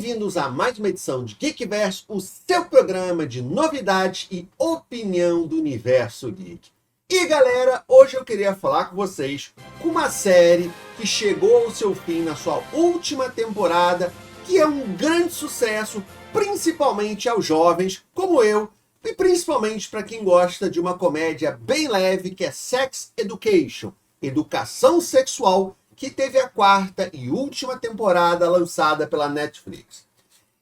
Bem-vindos a mais uma edição de Geekverso, o seu programa de novidades e opinião do universo geek. E galera, hoje eu queria falar com vocês com uma série que chegou ao seu fim na sua última temporada, que é um grande sucesso, principalmente aos jovens como eu, e principalmente para quem gosta de uma comédia bem leve, que é Sex Education, Educação Sexual, que teve a quarta e última temporada lançada pela Netflix.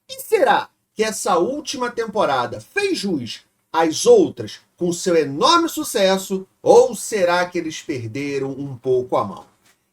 E será que essa última temporada fez jus às outras com seu enorme sucesso, ou será que eles perderam um pouco a mão?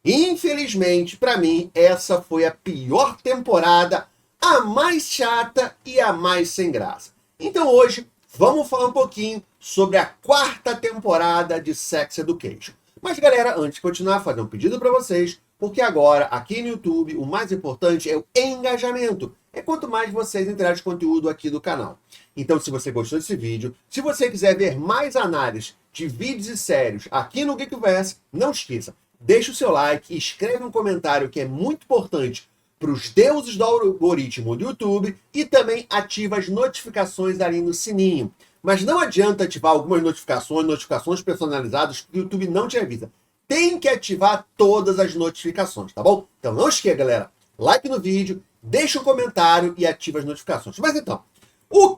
Infelizmente, para mim, essa foi a pior temporada, a mais chata e a mais sem graça. Então hoje, vamos falar um pouquinho sobre a quarta temporada de Sex Education. Mas galera, antes de continuar, fazer um pedido para vocês, porque agora, aqui no YouTube, o mais importante é o engajamento. É quanto mais vocês interagem com o conteúdo aqui do canal. Então, se você gostou desse vídeo, se você quiser ver mais análises de vídeos e séries aqui no Geekverse, não esqueça, deixa o seu like e escreve um comentário que é muito importante para os deuses do algoritmo do YouTube e também ativa as notificações ali no sininho. Mas não adianta ativar algumas notificações personalizadas que o YouTube não te avisa. Tem que ativar todas as notificações, tá bom? Então não esqueça, galera. Like no vídeo, deixa um comentário e ativa as notificações. Mas então,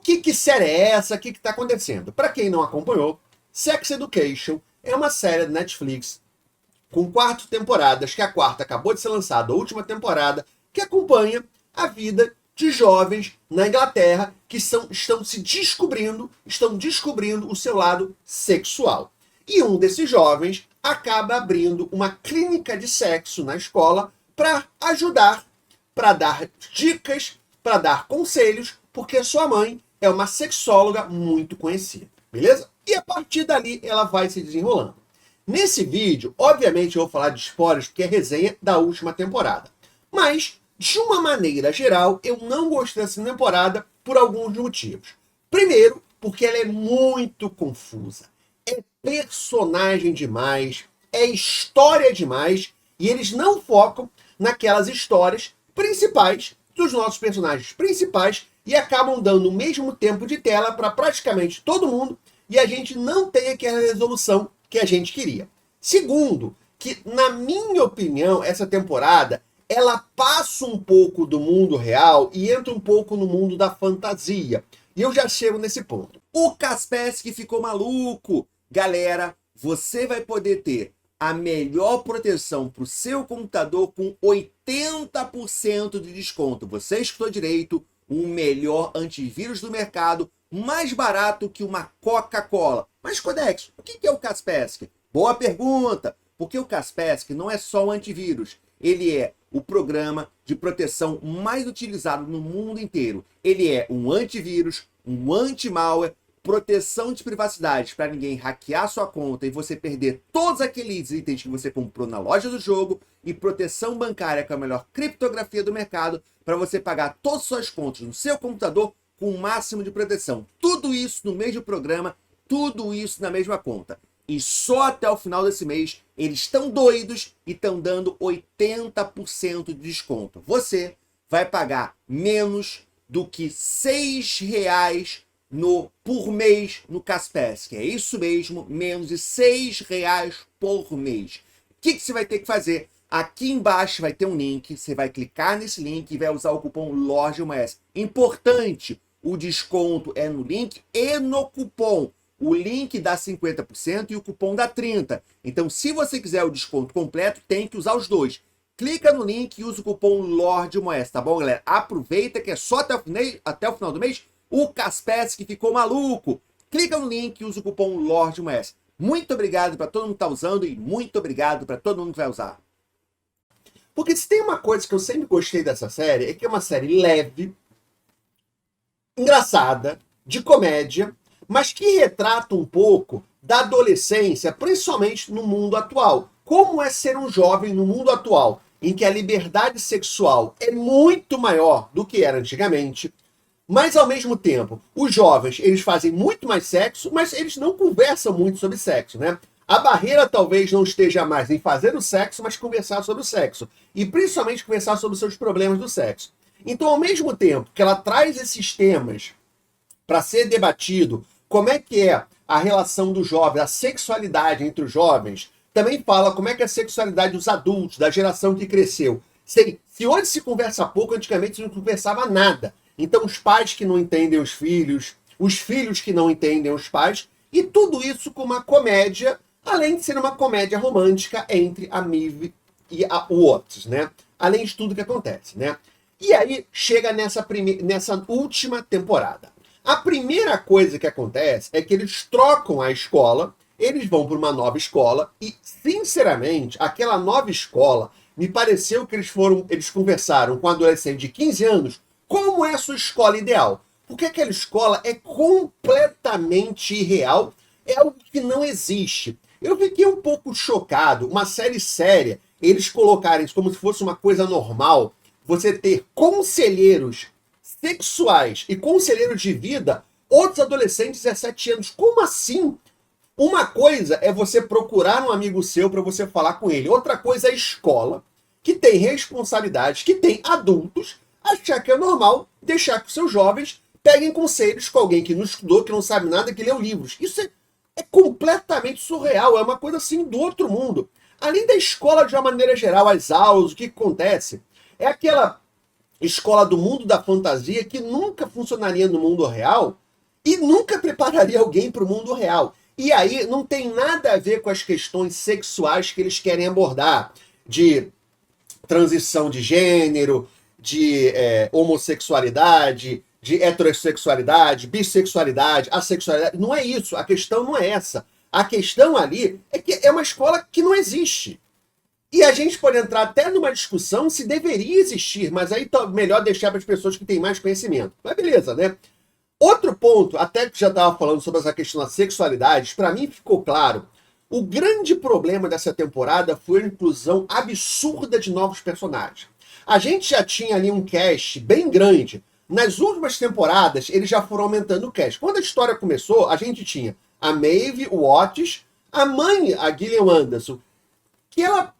que série é essa? O que está acontecendo? Para quem não acompanhou, Sex Education é uma série da Netflix com 4 temporadas, que a quarta acabou de ser lançada, a última temporada, que acompanha a vida de jovens na Inglaterra que estão descobrindo o seu lado sexual. E um desses jovens acaba abrindo uma clínica de sexo na escola para ajudar, para dar dicas, para dar conselhos, porque sua mãe é uma sexóloga muito conhecida, beleza? E a partir dali ela vai se desenrolando. Nesse vídeo, obviamente eu vou falar de spoilers, porque é resenha da última temporada. Mas, de uma maneira geral, eu não gostei dessa temporada por alguns motivos. Primeiro, porque ela é muito confusa. É personagem demais, é história demais, e eles não focam naquelas histórias principais dos nossos personagens principais e acabam dando o mesmo tempo de tela para praticamente todo mundo e a gente não tem aquela resolução que a gente queria. Segundo, que na minha opinião, essa temporada ela passa um pouco do mundo real e entra um pouco no mundo da fantasia. E eu já chego nesse ponto. O Kaspersky ficou maluco. Galera, você vai poder ter a melhor proteção para o seu computador com 80% de desconto. Você escutou direito, o melhor antivírus do mercado, mais barato que uma Coca-Cola. Mas, Codex, o que é o Kaspersky? Boa pergunta, porque o Kaspersky não é só um antivírus. Ele é o programa de proteção mais utilizado no mundo inteiro. Ele é um antivírus, um anti-malware, proteção de privacidade para ninguém hackear sua conta e você perder todos aqueles itens que você comprou na loja do jogo, e proteção bancária, que é a melhor criptografia do mercado, para você pagar todas as suas contas no seu computador com o máximo de proteção. Tudo isso no mesmo programa, tudo isso na mesma conta. E só até o final desse mês eles estão doidos e estão dando 80% de desconto. Você vai pagar menos do que R$6 por mês no Kaspersky. É isso mesmo, menos de R$6 por mês. O que você vai ter que fazer? Aqui embaixo vai ter um link, você vai clicar nesse link e vai usar o cupom LORDMOS. Importante, o desconto é no link e no cupom. O link dá 50% e o cupom dá 30%. Então, se você quiser o desconto completo, tem que usar os dois. Clica no link e usa o cupom LORDMOS, tá bom, galera? Aproveita que é só até o final do mês. O Kaspersky ficou maluco. Clica no link e usa o cupom LORDMOS. Muito obrigado para todo mundo que está usando e muito obrigado para todo mundo que vai usar. Porque se tem uma coisa que eu sempre gostei dessa série, é que é uma série leve, engraçada, de comédia, mas que retrata um pouco da adolescência, principalmente no mundo atual. Como é ser um jovem no mundo atual, em que a liberdade sexual é muito maior do que era antigamente, mas ao mesmo tempo, os jovens, eles fazem muito mais sexo, mas eles não conversam muito sobre sexo, né? A barreira talvez não esteja mais em fazer o sexo, mas conversar sobre o sexo. E principalmente conversar sobre os seus problemas do sexo. Então, ao mesmo tempo que ela traz esses temas para ser debatido, como é que é a relação do jovem, a sexualidade entre os jovens, também fala como é que é a sexualidade dos adultos, da geração que cresceu. Se hoje se conversa pouco, antigamente não conversava nada. Então, os pais que não entendem os filhos que não entendem os pais, e tudo isso com uma comédia, além de ser uma comédia romântica entre a Maeve e o Otis, né? Além de tudo que acontece, né? E aí chega nessa última temporada. A primeira coisa que acontece é que eles trocam a escola, eles vão para uma nova escola e, sinceramente, aquela nova escola me pareceu que eles conversaram com um adolescente de 15 anos como é a sua escola ideal. Porque aquela escola é completamente irreal, é algo que não existe. Eu fiquei um pouco chocado, uma série séria, eles colocarem isso como se fosse uma coisa normal, você ter conselheiros sexuais e conselheiros de vida, outros adolescentes de 17 anos. Como assim? Uma coisa é você procurar um amigo seu para você falar com ele. Outra coisa é a escola, que tem responsabilidades, que tem adultos, achar que é normal deixar que os seus jovens peguem conselhos com alguém que não estudou, que não sabe nada, que leu livros. Isso é completamente surreal, é uma coisa assim do outro mundo. Além da escola, de uma maneira geral, as aulas, o que acontece? É aquela escola do mundo da fantasia que nunca funcionaria no mundo real e nunca prepararia alguém para o mundo real. E aí não tem nada a ver com as questões sexuais que eles querem abordar, de transição de gênero, de homossexualidade, de heterossexualidade, bissexualidade, assexualidade. Não é isso, a questão não é essa. A questão ali é que é uma escola que não existe. E a gente pode entrar até numa discussão se deveria existir, mas aí tá melhor deixar para as pessoas que têm mais conhecimento. Mas beleza, né? Outro ponto, até que já estava falando sobre essa questão da sexualidade, para mim ficou claro, o grande problema dessa temporada foi a inclusão absurda de novos personagens. A gente já tinha ali um cast bem grande. Nas últimas temporadas, eles já foram aumentando o cast. Quando a história começou, a gente tinha a Maeve, o Otis, a mãe, a Gillian Anderson, que ela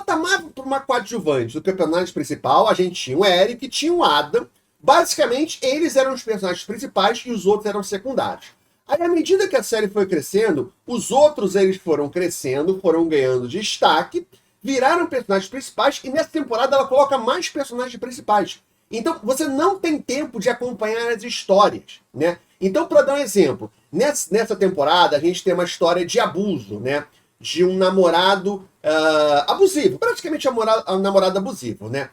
tá mais para uma coadjuvante do que o personagem principal. A gente tinha o Eric, tinha o Adam. Basicamente, eles eram os personagens principais e os outros eram secundários. Aí, à medida que a série foi crescendo, os outros eles foram crescendo, foram ganhando destaque, viraram personagens principais, e nessa temporada ela coloca mais personagens principais. Então, você não tem tempo de acompanhar as histórias, né? Então, para dar um exemplo, nessa temporada a gente tem uma história de abuso, né? De um namorado abusivo, praticamente um namorado abusivo, né?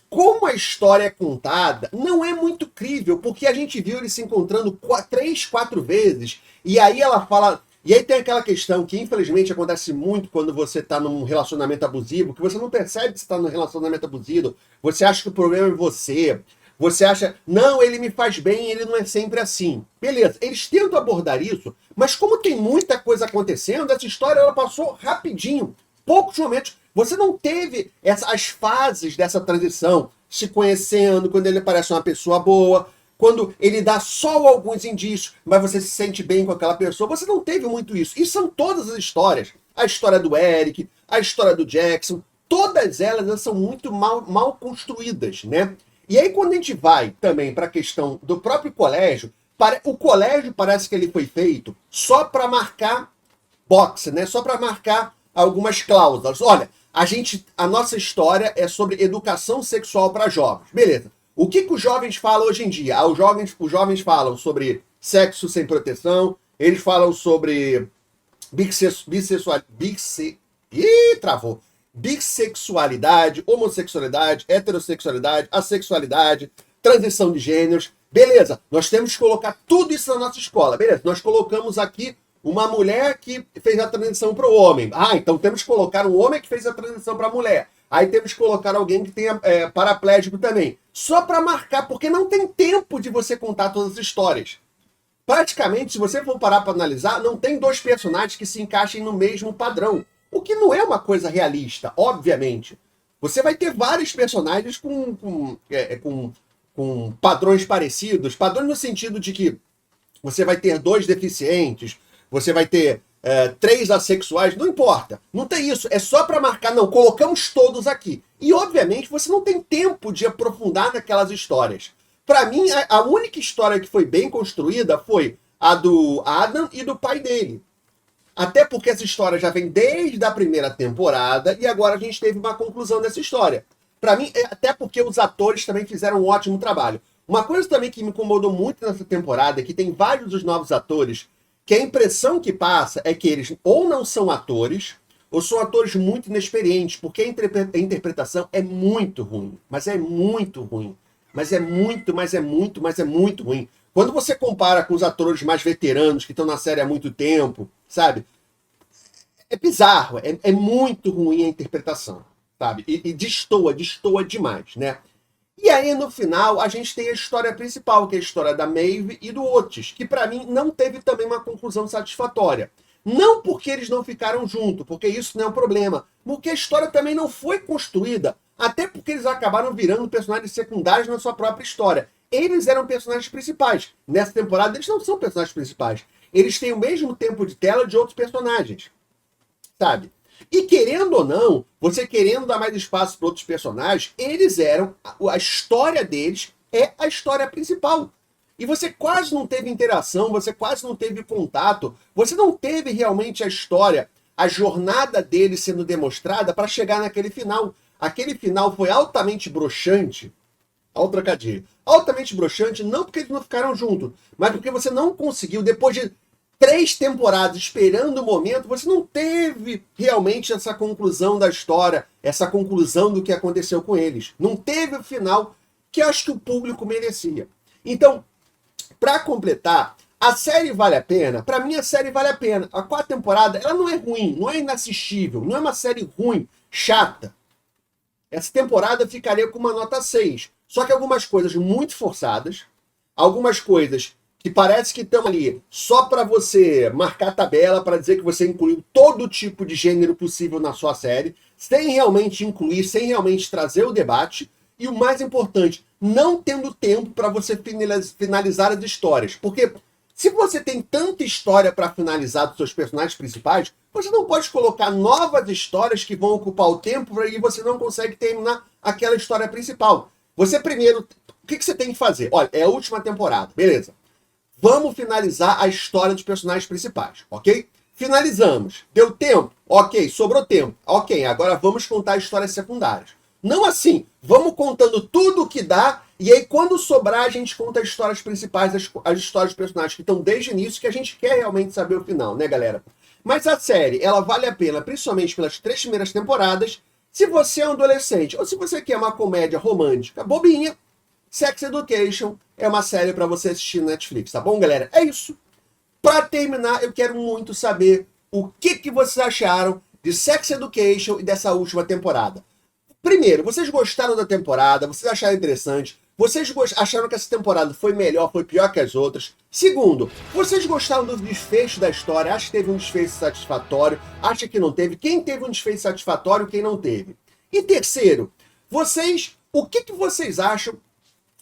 Como a história é contada, não é muito crível, porque a gente viu ele se encontrando 3, 4 vezes, e aí ela fala... E aí tem aquela questão que, infelizmente, acontece muito quando você está num relacionamento abusivo, que você não percebe que você está num relacionamento abusivo, você acha que o problema é você, você acha, não, ele me faz bem, ele não é sempre assim. Beleza, eles tentam abordar isso, mas como tem muita coisa acontecendo, essa história ela passou rapidinho, poucos momentos. Você não teve as fases dessa transição, se conhecendo, quando ele parece uma pessoa boa, quando ele dá só alguns indícios, mas você se sente bem com aquela pessoa. Você não teve muito isso. E são todas as histórias. A história do Eric, a história do Jackson, todas elas são muito mal construídas, né? E aí quando a gente vai também para a questão do próprio colégio, o colégio parece que ele foi feito só para marcar boxe, né? Só para marcar algumas cláusulas. Olha, a nossa história é sobre educação sexual para jovens. Beleza. O que os jovens falam hoje em dia? Os jovens falam sobre sexo sem proteção, eles falam sobre bissexualidade, homossexualidade, heterossexualidade, assexualidade, transição de gêneros. Beleza, nós temos que colocar tudo isso na nossa escola. Beleza, nós colocamos aqui uma mulher que fez a transição para o homem. Então temos que colocar um homem que fez a transição para a mulher. Aí temos que colocar alguém que tenha paraplégico também. Só para marcar, porque não tem tempo de você contar todas as histórias. Praticamente, se você for parar para analisar, não tem 2 personagens que se encaixem no mesmo padrão. O que não é uma coisa realista, obviamente. Você vai ter vários personagens com padrões parecidos. Padrões no sentido de que você vai ter 2 deficientes, você vai ter 3 assexuais, não importa. Não tem isso, é só para marcar, não, colocamos todos aqui. E, obviamente, você não tem tempo de aprofundar naquelas histórias. Para mim, a única história que foi bem construída foi a do Adam e do pai dele. Até porque essa história já vem desde a primeira temporada e agora a gente teve uma conclusão dessa história. Para mim, até porque os atores também fizeram um ótimo trabalho. Uma coisa também que me incomodou muito nessa temporada é que tem vários dos novos atores que a impressão que passa é que eles ou não são atores ou são atores muito inexperientes, porque a interpretação é muito ruim. Mas é muito ruim. Mas é muito ruim. Quando você compara com os atores mais veteranos que estão na série há muito tempo, sabe? É bizarro, é muito ruim a interpretação, sabe? E destoa demais, né? E aí, no final, a gente tem a história principal, que é a história da Maeve e do Otis, que para mim não teve também uma conclusão satisfatória. Não porque eles não ficaram juntos, porque isso não é um problema, porque a história também não foi construída, até porque eles acabaram virando personagens secundários na sua própria história. Eles eram personagens principais. Nessa temporada, eles não são personagens principais. Eles têm o mesmo tempo de tela de outros personagens, sabe? E querendo ou não, você querendo dar mais espaço para outros personagens, eles eram, a história deles é a história principal. E você quase não teve interação, você quase não teve contato, você não teve realmente a história, a jornada deles sendo demonstrada para chegar naquele final. Aquele final foi altamente broxante, olha o trocadilho, altamente broxante, não porque eles não ficaram juntos, mas porque você não conseguiu, depois de 3 temporadas esperando o momento, você não teve realmente essa conclusão da história, essa conclusão do que aconteceu com eles. Não teve o final que eu acho que o público merecia. Então, para completar, a série vale a pena? Para mim, a série vale a pena. A 4ª temporada, ela não é ruim, não é inassistível, não é uma série ruim, chata. Essa temporada ficaria com uma nota 6. Só que algumas coisas muito forçadas, algumas coisas que parece que estão ali só para você marcar tabela, para dizer que você incluiu todo tipo de gênero possível na sua série, sem realmente incluir, sem realmente trazer o debate, e o mais importante, não tendo tempo para você finalizar as histórias. Porque se você tem tanta história para finalizar dos seus personagens principais, você não pode colocar novas histórias que vão ocupar o tempo e você não consegue terminar aquela história principal. Você primeiro, o que você tem que fazer? Olha, é a última temporada, beleza. Vamos finalizar a história dos personagens principais, ok? Finalizamos. Deu tempo? Ok. Sobrou tempo? Ok. Agora vamos contar histórias secundárias. Não assim. Vamos contando tudo o que dá e aí quando sobrar a gente conta as histórias principais, as histórias dos personagens que estão desde o início, que a gente quer realmente saber o final, né, galera? Mas a série, ela vale a pena, principalmente pelas 3 primeiras temporadas, se você é um adolescente ou se você quer uma comédia romântica bobinha, Sex Education é uma série para você assistir na Netflix, tá bom, galera? É isso. Para terminar, eu quero muito saber o que vocês acharam de Sex Education e dessa última temporada. Primeiro, vocês gostaram da temporada? Vocês acharam interessante? Vocês acharam que essa temporada foi melhor, foi pior que as outras? Segundo, vocês gostaram do desfecho da história? Acha que teve um desfecho satisfatório? Acha que não teve? Quem teve um desfecho satisfatório e quem não teve? E terceiro, o que vocês acham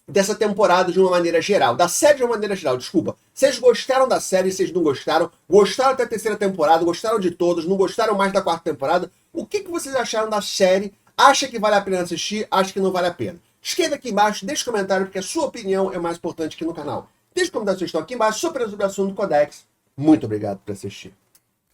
dessa temporada de uma maneira geral, da série de uma maneira geral, desculpa. Vocês gostaram da série, vocês não gostaram? Gostaram da 3ª temporada, gostaram de todas, não gostaram mais da 4ª temporada? O que vocês acharam da série? Acha que vale a pena assistir? Acha que não vale a pena? Escreva aqui embaixo, deixe um comentário, porque a sua opinião é mais importante aqui no canal. Deixe um comentário sugestão aqui embaixo, sua opinião sobre o assunto do Codex. Muito obrigado por assistir.